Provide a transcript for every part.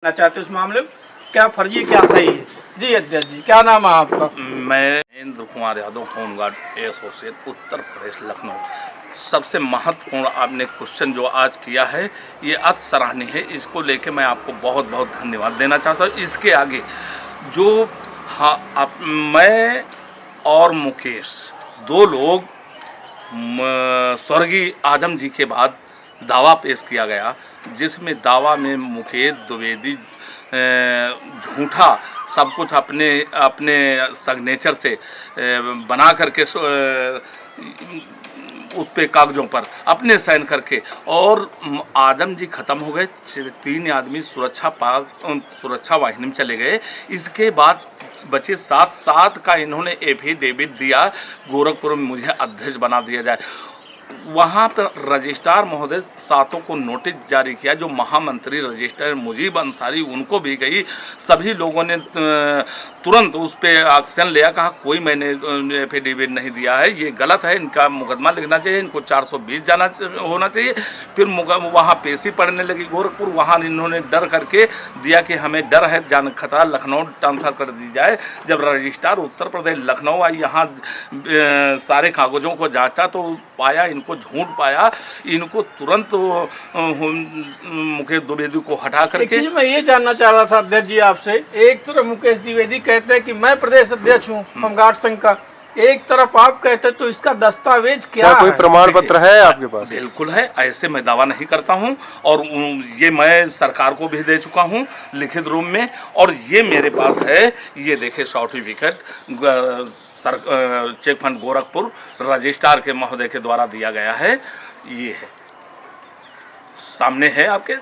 ना चाहते उस मामले में क्या फर्जी क्या सही है। जी अध्यक्ष जी, क्या नाम है आपका? मैं इंद्र कुमार यादव, होमगार्ड एसोसिएट, उत्तर प्रदेश, लखनऊ। सबसे महत्वपूर्ण आपने क्वेश्चन जो आज किया है ये अति सराहनीय है। इसको लेके मैं आपको बहुत बहुत धन्यवाद देना चाहता हूँ। इसके आगे जो मैं और मुकेश दो लोग स्वर्गीय आजम जी के बाद दावा पेश किया गया, जिसमें दावा में मुकेश द्विवेदी झूठा सब कुछ अपने अपने सिग्नेचर से बना करके उस पे कागजों पर अपने साइन करके, और आजम जी खत्म हो गए, 3 आदमी सुरक्षा वाहिनी में चले गए। इसके बाद बचे 7 का इन्होंने एफिडेविट दिया गोरखपुर में मुझे अध्यक्ष बना दिया जाए। वहाँ पर रजिस्ट्रार महोदय 7 को नोटिस जारी किया, जो महामंत्री रजिस्ट्रार मुजीब अंसारी उनको भी गई। सभी लोगों ने तुरंत उस पर एक्शन लिया, कहा कोई मैंने एफिडेविट नहीं दिया है, ये गलत है, इनका मुकदमा लिखना चाहिए, इनको 420 जाना होना चाहिए। फिर वहाँ पेशी पड़ने लगी गोरखपुर, वहाँ इन्होंने डर करके दिया कि हमें डर है जान खतरा, लखनऊ ट्रांसफर कर दी जाए। जब रजिस्ट्रार उत्तर प्रदेश लखनऊ आई, यहाँ सारे कागजों को जांचा तो पाया इनको झूठ पाया। इनको तुरंत मुकेश द्विवेदी को हटा करके। मैं ये जानना चाह रहा था अध्यक्ष जी आपसे, एक तरफ मुकेश द्विवेदी कहते हैं कि मैं प्रदेश अध्यक्ष हूँ होमगार्ड संघ का, एक तरफ आप कहते हैं, तो इसका दस्तावेज क्या कोई है? प्रमाण पत्र है आपके पास? बिल्कुल है, ऐसे मैं दावा नहीं करता हूं, और ये मैं सरकार को भी दे चुका हूं लिखित रूप में, और ये मेरे पास है। ये देखे certificate cheque fund Gorakhpur registrar के महोदय के द्वारा दिया गया है, ये है सामने है आपके।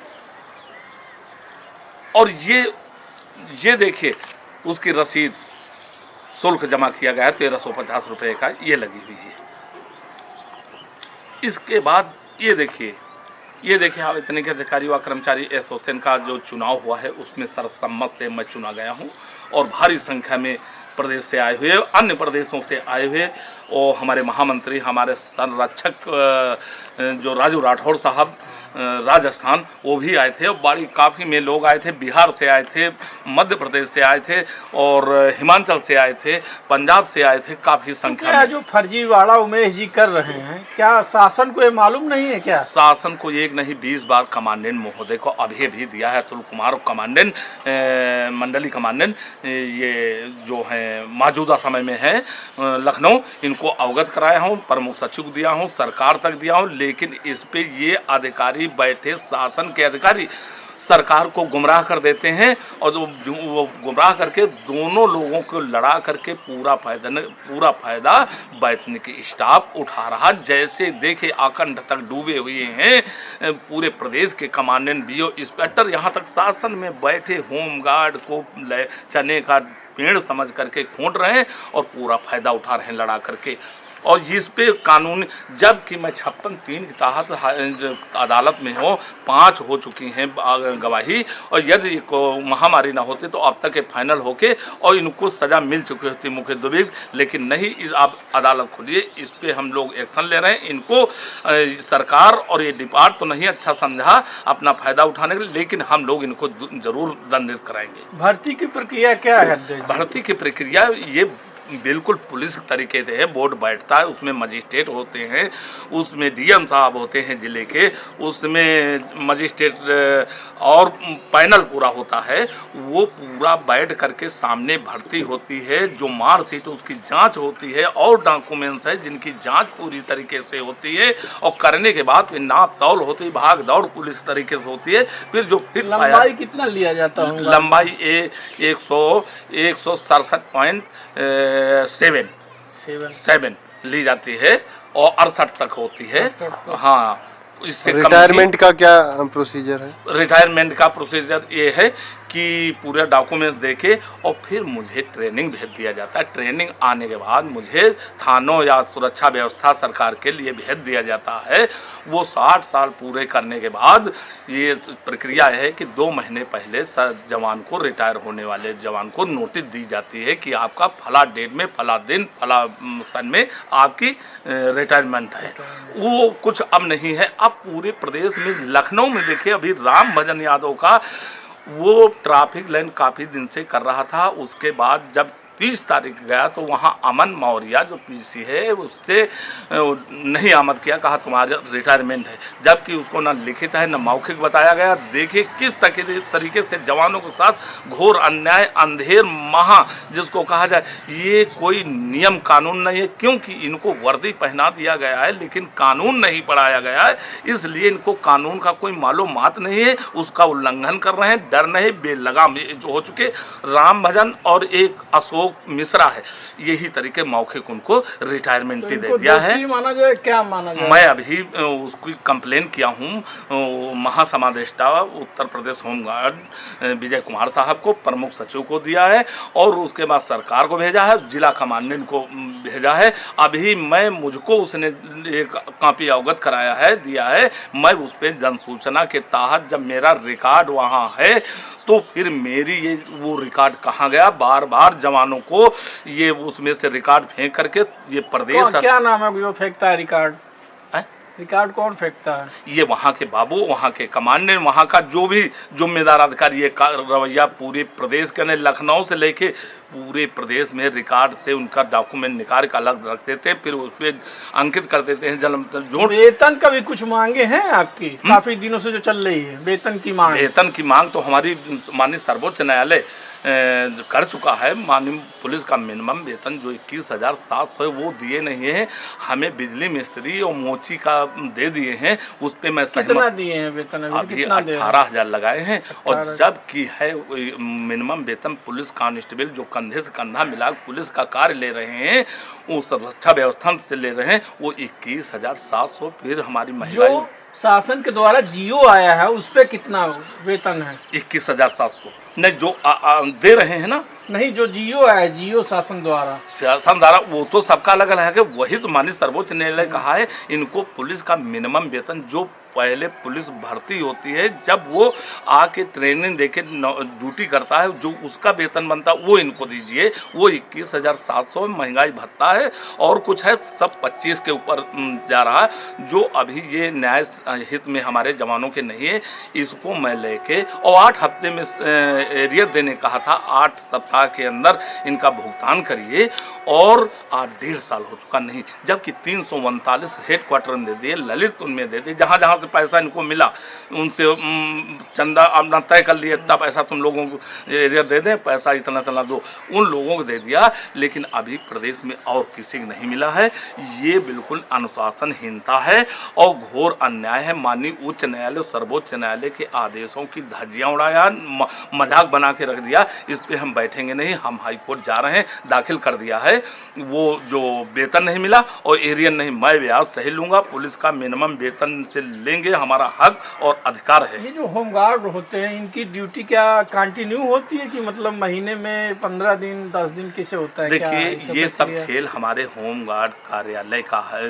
और ये देखिए उसकी रसीद, शुल्क जमा किया गया है 1350 रुपये का, ये लगी हुई है। इसके बाद ये देखिए आप इतने के अधिकारी व कर्मचारी एसोसिएशन का जो चुनाव हुआ है उसमें सर्वसम्मत से मैं चुना गया हूं, और भारी संख्या में प्रदेश से आए हुए, अन्य प्रदेशों से आए हुए, और हमारे महामंत्री, हमारे संरक्षक जो राजू राठौड़ साहब राजस्थान, वो भी आए थे। और बड़ी काफ़ी में लोग आए थे, बिहार से आए थे, मध्य प्रदेश से आए थे, और हिमाचल से आए थे, पंजाब से आए थे, काफ़ी संख्या में। जो फर्जीवाड़ा उमेश जी कर रहे हैं, क्या शासन को ये मालूम नहीं है क्या? शासन को एक नहीं 20 बार कमांडेंट महोदय को अभी भी दिया है। अतुल कुमार कमांडेंट, मंडली कमांडेंट, ये जो है मौजूदा समय में है लखनऊ, इनको अवगत कराया हूँ, प्रमुख सचिव को दिया हूँ, सरकार तक दिया हूँ। लेकिन इस पे ये अधिकारी बैठे, शासन के अधिकारी सरकार को गुमराह कर देते हैं, और वो गुमराह करके दोनों लोगों को लड़ा करके पूरा फायदा वैतनिक स्टाफ उठा रहा। जैसे देखे अखंड तक डूबे हुए हैं पूरे प्रदेश के कमांडेंट, बीओ, इंस्पेक्टर, यहाँ तक शासन में बैठे होमगार्ड को चने का पेड़ समझ करके खोंट रहे हैं और पूरा फायदा उठा रहे हैं लड़ा करके। और जिस पे कानून, जबकि मैं 56(3) के तहत अदालत में हो, 5 हो चुकी हैं गवाही, और यदि को महामारी ना होती तो अब तक ये फाइनल होके और इनको सज़ा मिल चुकी होती मुकेश द्विवेदी। लेकिन नहीं, आप अदालत खोलिए, इस पे हम लोग एक्शन ले रहे हैं। इनको सरकार और ये डिपार्ट तो नहीं अच्छा समझा अपना फ़ायदा उठाने के लिए, लेकिन हम लोग इनको ज़रूर दंडित कराएंगे। भर्ती की प्रक्रिया क्या है? भर्ती की प्रक्रिया ये बिल्कुल पुलिस तरीके से है। बोर्ड बैठता है, उसमें मजिस्ट्रेट होते हैं, उसमें डीएम साहब होते हैं ज़िले के, उसमें मजिस्ट्रेट और पैनल पूरा होता है। वो पूरा बैठ करके सामने भर्ती होती है, जो मार्कशीट उसकी जांच होती है, और डॉक्यूमेंट्स है जिनकी जांच पूरी तरीके से होती है, और करने के बाद फिर नाप तौल होती है, भाग दौड़ पुलिस तरीके से होती है। फिर जो फिर लंबाई कितना लिया जाता है? लंबाई 167 ली जाती है, और 68 तक होती है। हाँ, इससे रिटायरमेंट का क्या प्रोसीजर है? रिटायरमेंट का प्रोसीजर ये है कि पूरे डॉक्यूमेंट्स देके और फिर मुझे ट्रेनिंग भेज दिया जाता है। ट्रेनिंग आने के बाद मुझे थानों या सुरक्षा व्यवस्था सरकार के लिए भेज दिया जाता है। वो 60 साल पूरे करने के बाद ये प्रक्रिया है कि 2 महीने पहले जवान को, रिटायर होने वाले जवान को नोटिस दी जाती है कि आपका फला डेट में, फला दिन, फला सन में आपकी रिटायरमेंट है। वो कुछ अब नहीं है। अब पूरे प्रदेश में, लखनऊ में देखिए, अभी राम भजन यादव का वो ट्रैफिक लाइन काफ़ी दिन से कर रहा था। उसके बाद जब 30 तारीख गया तो वहाँ अमन मौर्य जो पीसी है उससे नहीं आमद किया, कहा तुम्हारा रिटायरमेंट है, जबकि उसको ना लिखित है ना मौखिक बताया गया। देखिए किस तरीके से जवानों के साथ घोर अन्याय, अंधेर महा जिसको कहा जाए, ये कोई नियम कानून नहीं है, क्योंकि इनको वर्दी पहना दिया गया है लेकिन कानून नहीं पढ़ाया गया है, इसलिए इनको कानून का कोई मालूमात नहीं है, उसका उल्लंघन कर रहे हैं। डर नहीं बेलगाम जो हो चुके राम भजन और एक अशोक मिश्रा है, यही तरीके मौखिक उनको रिटायरमेंट तो दे दिया है। माना जाए, क्या माना जाए? मैं अभी उसकी कंप्लेन किया हूँ महासमादेष्टा उत्तर प्रदेश होमगार्ड विजय कुमार साहब को, प्रमुख सचिव को दिया है और उसके बाद सरकार को भेजा है, जिला कमांडेंट को भेजा है। अभी मुझको उसने एक कॉपी अवगत कराया है, दिया है, मैं उस पर जन सूचना के तहत जब मेरा रिकॉर्ड वहाँ है तो फिर मेरी ये वो रिकॉर्ड कहाँ गया, बार बार जवानों को ये उसमें से रिकॉर्ड फेंक करके ये प्रदेश क्या नाम है जो फेंकता है रिकॉर्ड? है? रिकॉर्ड कौन फेंकता है? ये वहाँ के बाबू, वहाँ के कमांडेंट, वहाँ का जो भी जिम्मेदार अधिकारी, ये रवैया पूरे प्रदेश के, लखनऊ से लेके पूरे प्रदेश में रिकॉर्ड से उनका डॉक्यूमेंट निकाल कर अलग रख देते हैं, फिर उस पर अंकित कर देते हैं जो वेतन का भी कुछ मांगे हैं आपकी? काफी दिनों से जो चल रही है वेतन की मांग। वेतन की मांग तो हमारी माननीय सर्वोच्च न्यायालय कर चुका है। माननीय पुलिस का मिनिमम वेतन जो 21,700 है वो दिए नहीं है, हमें बिजली मिस्त्री और मोची का दे दिए हैं, उस पे मैं कितना दिए हैं वेतन? अभी 18,000 लगाए हैं। और जबकि है मिनिमम वेतन पुलिस कांस्टेबल जो कंधे से कंधा मिला पुलिस का कार्य ले रहे हैं, वो सुरक्षा व्यवस्था से ले रहे हैं, वो 21,700। फिर हमारी महिला शासन के द्वारा जियो आया है उस पे कितना वेतन है? 21,700 नहीं जो दे रहे हैं ना, नहीं जो जियो है, जियो शासन द्वारा वो तो सबका अलग अलग है कि वही तो माननीय सर्वोच्च न्यायालय कहा है इनको पुलिस का मिनिमम वेतन जो पहले पुलिस भर्ती होती है जब वो आके ट्रेनिंग देके ड्यूटी करता है जो उसका वेतन बनता है वो इनको दीजिए। वो 21,700 महंगाई भत्ता है और कुछ है, सब 25 के ऊपर जा रहा है, जो अभी ये न्याय हित में हमारे जवानों के नहीं है। इसको मैं लेके और 8 हफ्ते में एरियर देने कहा था, 8 सप्ताह के अंदर इनका भुगतान करिए, और आज 1.5 साल हो चुका नहीं, जबकि 339 हेडक्वार्टर में दे दिए, ललित उनमें दे दिए, जहाँ जहाँ से पैसा इनको मिला उनसे चंदा अपना तय कर लिए, तब पैसा तुम लोगों को एरियर दे दें, पैसा इतना इतना दो, उन लोगों को दे दिया, लेकिन अभी प्रदेश में और किसी को नहीं मिला है। ये बिल्कुल अनुशासनहीनता है और घोर अन्याय है। माननीय उच्च न्यायालय, सर्वोच्च न्यायालय के आदेशों की धज्जियां उड़ाया, मजाक बना के रख दिया, इस पे हम बैठेंगे नहीं। हम हाई कोर्ट जा रहे हैं, दाखिल कर दिया है, वो जो वेतन नहीं मिला और एरियर नहीं, मैं ब्याज सही लूँगा, पुलिस का मिनिमम वेतन से लेंगे, हमारा हक और अधिकार है। ये जो होमगार्ड होते हैं इनकी ड्यूटी क्या कंटिन्यू होती है कि मतलब महीने में 15 दिन 10 दिन कैसे होता है? देखिए ये सब खेल हमारे होमगार्ड कार्यालय का है,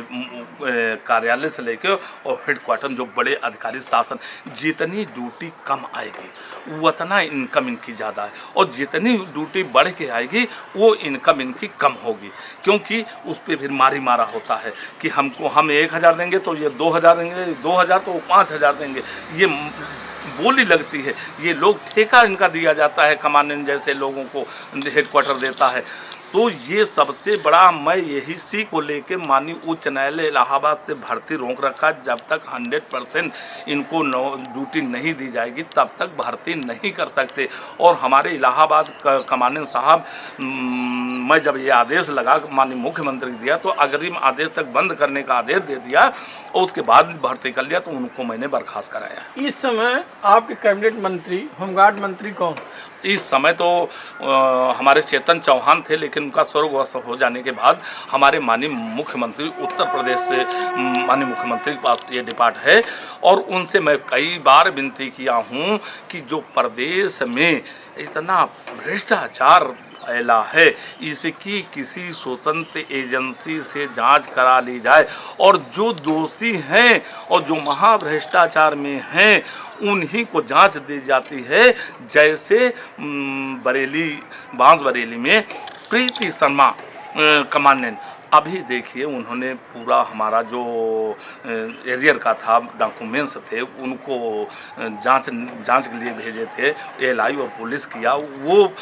कार्यालय से लेके और हेडक्वार्टर जो बड़े अधिकारी शासन, जितनी ड्यूटी कम आएगी उतना इनकम इनकी ज़्यादा है, और जितनी ड्यूटी बढ़ के आएगी वो इनकम इनकी कम होगी, क्योंकि उस पर फिर मारी मारा होता है कि हमको हम 1,000 देंगे तो ये 2,000 देंगे, 2,000 तो 5,000 देंगे, ये बोली लगती है। ये लोग ठेका इनका दिया जाता है, कमांडेंट जैसे लोगों को हेडक्वार्टर देता है। तो ये सबसे बड़ा, मैं यही सी को लेके माननीय उच्च न्यायालय इलाहाबाद से भर्ती रोक रखा, जब तक 100% इनको ड्यूटी नहीं दी जाएगी तब तक भर्ती नहीं कर सकते। और हमारे इलाहाबाद कमांडेंट साहब, मैं जब ये आदेश लगा माननीय मुख्यमंत्री दिया तो अग्रिम आदेश तक बंद करने का आदेश दे दिया और उसके बाद भर्ती कर लिया, तो उनको मैंने बर्खास्त कराया। इस समय आपके कैबिनेट मंत्री, होमगार्ड मंत्री कौन? इस समय तो हमारे चेतन चौहान थे, लेकिन उनका स्वर्गवास हो जाने के बाद हमारे माननीय मुख्यमंत्री, उत्तर प्रदेश से माननीय मुख्यमंत्री के पास ये डिपार्ट है, और उनसे मैं कई बार विनती किया हूँ कि जो प्रदेश में इतना भ्रष्टाचार फैला है इसकी किसी स्वतंत्र एजेंसी से जांच करा ली जाए, और जो दोषी हैं और जो महाभ्रष्टाचार में हैं उन्हीं को जांच दी जाती है। जैसे बांसबरेली में प्रीति शर्मा कमांडेंट, अभी देखिए उन्होंने पूरा हमारा जो एरियर का था डॉक्यूमेंट्स थे उनको जांच के लिए भेजे थे, एएलआई और पुलिस किया, वो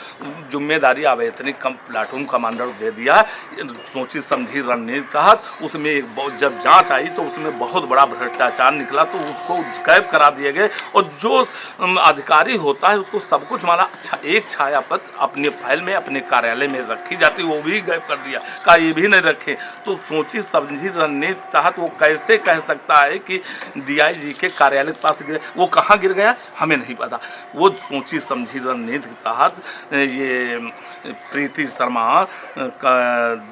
जिम्मेदारी अवैतनिक प्लाटून कमांडर दे दिया सोची समझी रणनीति तहत। उसमें जब जांच आई तो उसमें बहुत बड़ा भ्रष्टाचार निकला तो उसको गायब करा दिए गए। और जो अधिकारी होता है उसको सब कुछ माना, अच्छा एक छाया पत्र अपने फाइल में अपने कार्यालय में रखी जाती, वो भी गायब कर दिया, कहा ये भी नहीं रखे। तो सोची समझी रणनीति तहत वो कैसे कह सकता है कि डीआईजी के कार्यालय के पास गिरे, वो कहाँ गिर गया हमें नहीं पता। वो सोची समझी रणनीति के तहत ये प्रीति शर्मा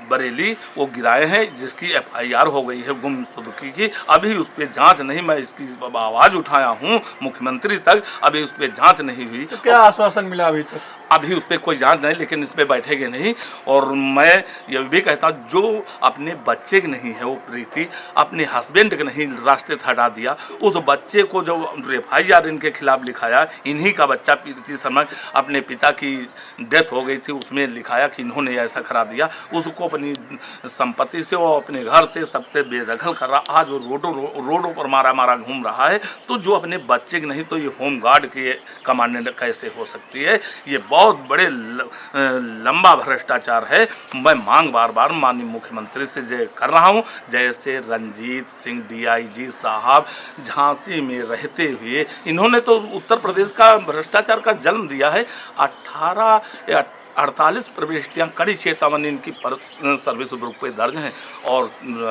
बरेली वो गिराए हैं, जिसकी एफआईआर हो गई है गुमशुदगी की। अभी उस पर जांच नहीं, मैं इसकी आवाज़ उठाया हूँ मुख्यमंत्री तक, अभी उस पर जांच नहीं हुई। तो क्या आश्वासन मिला अभी तक? अभी उस पर कोई जांच नहीं, लेकिन इस पर बैठेंगे नहीं। और मैं ये भी कहता हूँ जो अपने बच्चे के नहीं है वो प्रीति अपने हस्बैंड के नहीं रास्ते से हटा दिया, उस बच्चे को जो एफआईआर इनके खिलाफ लिखाया, इन्हीं का बच्चा प्रीति शर्मा, अपने पिता की डेथ हो गई थी उसमें लिखाया कि इन्होंने ऐसा करा दिया, उसको अपनी संपत्ति से और अपने घर से सबसे बेदखल कर रहा। आज वो रोडों पर मारा घूम रहा है। तो जो अपने बच्चे के नहीं तो ये होमगार्ड के कमांडेंट कैसे हो सकती है? ये बहुत बड़े लंबा भ्रष्टाचार है। मैं मांग बार बार माननीय मुख्यमंत्री से कर रहा हूं, जैसे रंजीत सिंह डीआईजी साहब झांसी में रहते हुए इन्होंने तो उत्तर प्रदेश का भ्रष्टाचार का जन्म दिया है। 48 प्रविष्टियाँ कड़ी चेतावनी इनकी सर्विस बुक पे दर्ज हैं। और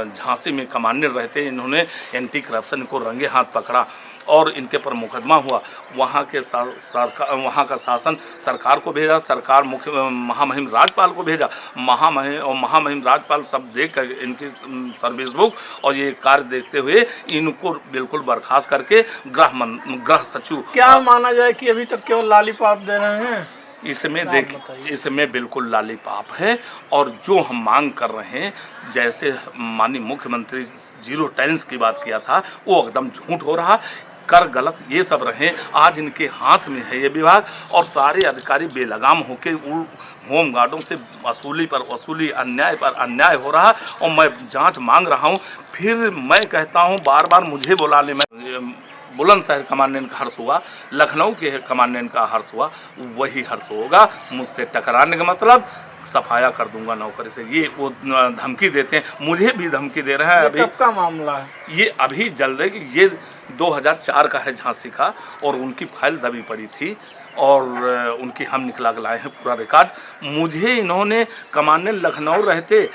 झांसी में कमांडेंट रहते इन्होंने एंटी करप्शन को रंगे हाथ पकड़ा और इनके पर मुकदमा हुआ। वहाँ का शासन सरकार को भेजा, सरकार महामहिम राज्यपाल को भेजा, महामहिम राज्यपाल सब देख कर इनकी सर्विस बुक और ये कार्य देखते हुए इनको बिल्कुल बर्खास्त करके गृह सचिव। क्या माना जाए कि अभी तक केवल लॉलीपॉप दे रहे हैं? इसमें इसमें बिल्कुल लॉलीपॉप है। और जो हम मांग कर रहे हैं, जैसे माननीय मुख्यमंत्री जीरो टॉलरेंस की बात किया था, वो एकदम झूठ हो रहा। कर गलत ये सब रहे, आज इनके हाथ में है ये विभाग और सारे अधिकारी बेलगाम होके होमगार्डों से वसूली पर वसूली, अन्याय पर अन्याय हो रहा। और मैं जांच मांग रहा हूँ। फिर मैं कहता हूँ बार बार मुझे बुलाने में बुलंदशहर कमांडेंट का हर्ष हुआ, लखनऊ के कमांडेंट का हर्ष हुआ, वही हर्ष होगा मुझसे टकराने का मतलब सफाया कर दूंगा नौकरी से। ये वो धमकी देते हैं, मुझे भी धमकी दे रहे हैं। अभी कब का मामला है ये? अभी जल्द है कि ये 2004 का है झांसी का, और उनकी फाइल दबी पड़ी थी और उनकी हम निकला के लाए हैं पूरा रिकॉर्ड। मुझे इन्होंने कमांडेंट लखनऊ रहते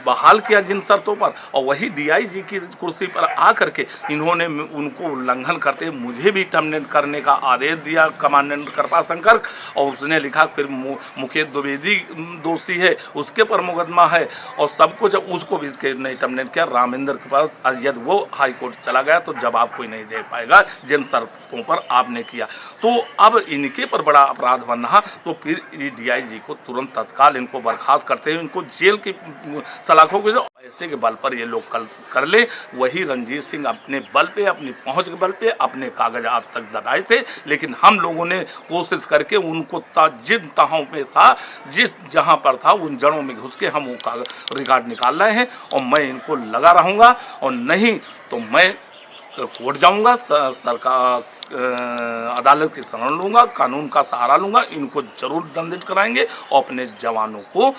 बहाल किया जिन शर्तों पर, और वही डीआईजी की कुर्सी पर आकर के इन्होंने उनको उल्लंघन करते मुझे भी टर्मिनेट करने का आदेश दिया कमांडेंट कृपाशंकर। और उसने लिखा फिर मुकेश द्विवेदी दोषी है, उसके पर मुकदमा है और सब कुछ, उसको भी नहीं टर्मिनेट किया। रामेंद्र के पास यदि वो हाई कोर्ट चला गया तो जवाब कोई नहीं दे पाएगा जिन शर्तों पर आपने किया। तो अब इनके पर बड़ा अपराध बन रहा, तो फिर डीआईजी को तुरंत तत्काल इनको बर्खास्त करते हुए इनको जेल की सलाखों को पैसे के बल पर ये लोग कर ले। वही रंजीत सिंह अपने बल पे, अपनी पहुंच के बल पे अपने कागजात तक दबाए थे, लेकिन हम लोगों ने कोशिश करके उनको जिन तहों पे था, जिस जहां पर था, उन जड़ों में घुस के हम वो रिकॉर्ड निकाल रहे हैं। और मैं इनको लगा रहूँगा, और नहीं तो मैं कोर्ट जाऊँगा, सरकार अदालत की शरण लूँगा, कानून का सहारा लूँगा। इनको जरूर दंडित कराएंगे और अपने जवानों को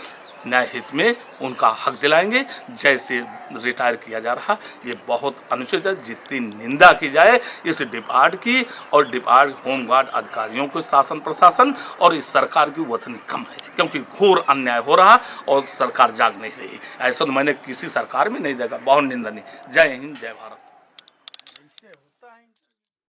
न्याय हित में उनका हक दिलाएंगे। जैसे रिटायर किया जा रहा, ये बहुत अनुचित है। जितनी निंदा की जाए इस डिपार्ट की और डिपार्ट होमगार्ड अधिकारियों को, शासन प्रशासन और इस सरकार की उतनी कम है, क्योंकि घोर अन्याय हो रहा और सरकार जाग नहीं रही। ऐसा तो मैंने किसी सरकार में नहीं देखा। बहुत निंदनीय। जय हिंद, जय भारत।